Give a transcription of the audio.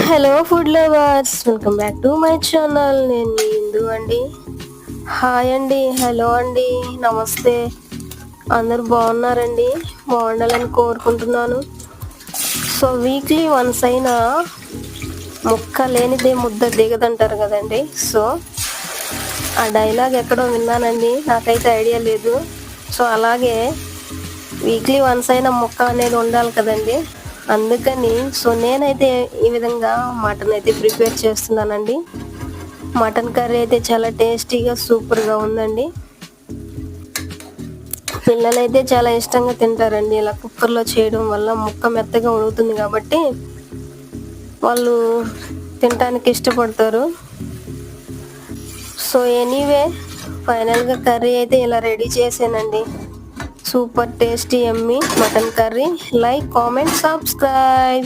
Hello food lovers, welcome back to my channel. నేను మీ ఇందు అండి. Hi అండి, హలో అండి, నమస్తే. అందరూ బాగున్నారండి? బాగుండాలని కోరుకుంటున్నాను. సో వీక్లీ వన్స్ అయినా ముక్క లేనిదే ముద్ద దిగదంటారు కదండి. సో ఆ డైలాగ్ ఎక్కడో విన్నానండి, నాకైతే ఐడియా లేదు. సో అలాగే వీక్లీ వన్స్ అయినా ముక్క అనేది ఉండాలి కదండి. అందుకని నేనైతే ఈ విధంగా మటన్ అయితే ప్రిపేర్ చేస్తున్నానండి. మటన్ కర్రీ అయితే చాలా టేస్టీగా సూపర్గా ఉందండి. పిల్లలైతే చాలా ఇష్టంగా తింటారండి. ఇలా కుక్కర్లో చేయడం వల్ల ముక్క మెత్తగా ఉడుకుతుంది కాబట్టి వాళ్ళు తినడానికి ఇష్టపడతారు. సో ఎనీవే, ఫైనల్గా కర్రీ అయితే ఇలా రెడీ చేసానండి. సూపర్ టేస్టీ యమ్మీ mutton curry. Like, comment, subscribe.